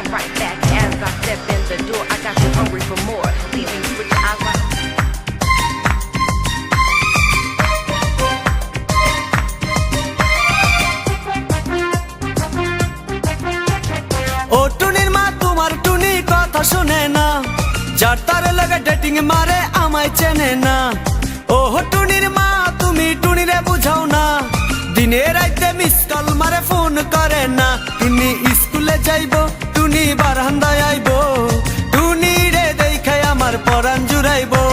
come right back as I step in the door. I got you hungry for more, leaving you with your eyes wide. ও টুনির মা তোমার টুনি কথা শুনে না, যার তার লাগে ডেটিং মারে আমায় চেনে না। ও টুনির মা তুমি টুনিরে বুঝাও না, দিনে রাইতে মিস কল মারে ফোন করে না। টুনি স্কুলে যাইবো, টুনি বারান্দায় আইবো, টুনি রে দেখাই আমার পরাণ জুড়াইবো।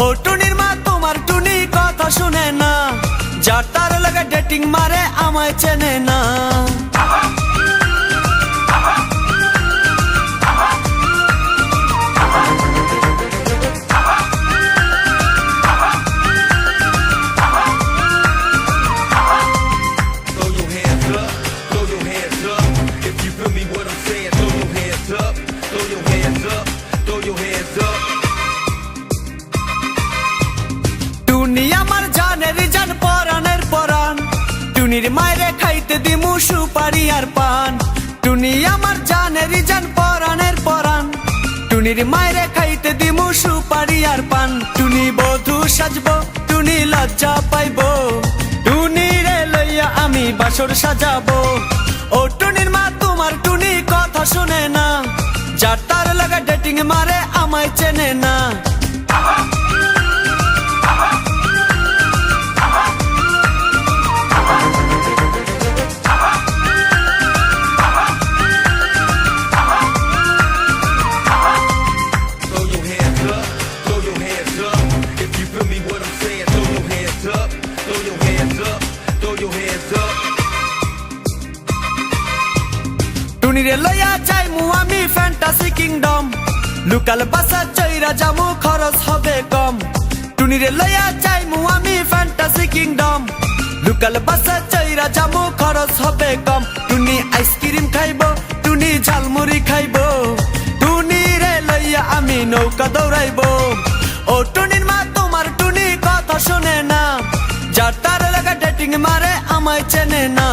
ও টুনির মা তোমার টুনি কথা শুনে না, যার তার লাগে ডেটিং মারে আমায় চেনে না। টুনি আমার জানের জান পরাণের পরাণ, টুনির মায়েরে খাইতে দিমু সুপারি আর পান। টুনি আমার জানের জান পরাণের পরাণ, টুনির মায়েরে খাইতে দিমু সুপারি আর পান। টুনি বধূ সাজবো, টুনি লজ্জা পাইবো, টুনি রে লইয়া আমি বাসর সাজাবো। ও টুনির মা তোমার টুনি কথা শুনে না, যার তার লাগা ডেটিং মারে আমায় চেনে না। টুনিরে লইয়া যাইমু আমি ফ্যান্টাসি কিংডম, লোকাল বাসা চইরা যামু খরচ হবে কম। টুনিরে লইয়া যাইমু আমি ফ্যান্টাসি কিংডম, লোকাল বাসা চইরা যামু খরচ হবে কম। টুনি আইসক্রিম খাইবো, টুনি ঝালমুড়ি খাইবো, টুনি রে লইয়া আমি নৌকা দৌড়াইবো। ও টুনির মা তোমার টুনি কথা শুনে না, যার তার লাগা ডেটিং মারে আমায় চেনে না।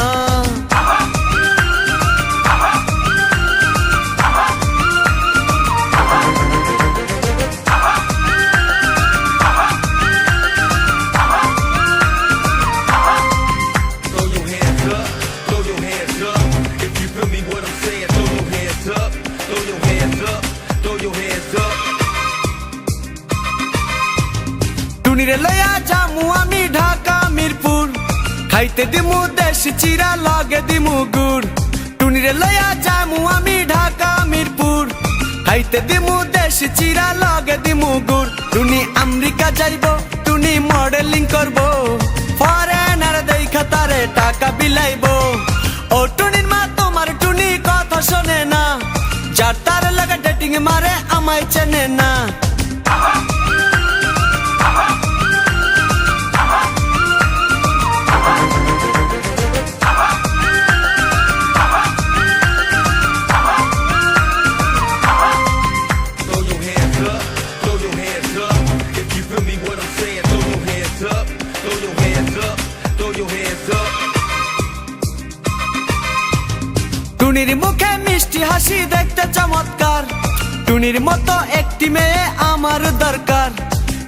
টুনিরে লইয়া যামু আমি ঢাকা মিরপুর, খাইতে দিমু দেশি চিরা লগে দিমু গুড়। টুনিরে লইয়া যামু আমি ঢাকা মিরপুর, খাইতে দিমু দেশি চিরা লগে দিমু গুড়। টুনি আমেরিকা যাইবো, টুনি মডেলিং করবো, ফরেনার দেখা তারে টাকা বিলাইবো। ও টুনির মা তোমার টুনি কথা শোনে না, যার তার লাগা ডেটিং মারে আমায় চেনে না। টুনির মুখে মিষ্টি হাসি দেখতে চমৎকার, টুনির মতো একটি মেয়ে আমার দরকার।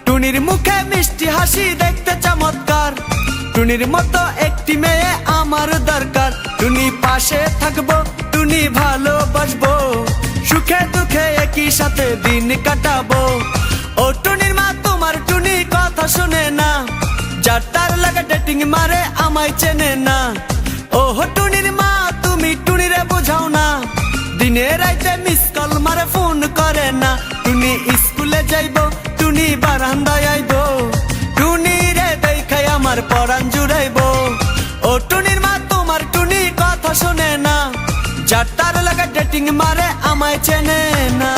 টুনির মুখে মিষ্টি হাসি দেখতে চমৎকার, টুনির মতো একটি মেয়ে আমার দরকার। টুনি পাশে থাকবো, টুনি ভালোবাসবো, সুখে দুঃখে একই সাথে দিন কাটাবো। ও টুনির মা তোমার টুনি কথা শুনে না, যার তার লাগা ডেটিং মারে আমায় চেনে না। ও টুনির মা তুমি টুনিরে বুঝাও না, দিনে রাইতে মিস কল মারে ফোন করে না। টুনি স্কুলে যাইবো, টুনি বারান্দায় আইবো, টুনি রে দেখাই আমার পরাণ জুড়াইবো। ও টুনির মা তোমার টুনি কথা শুনে না, যার তার লাগা ডেটিং মারে আমায় চেনে না।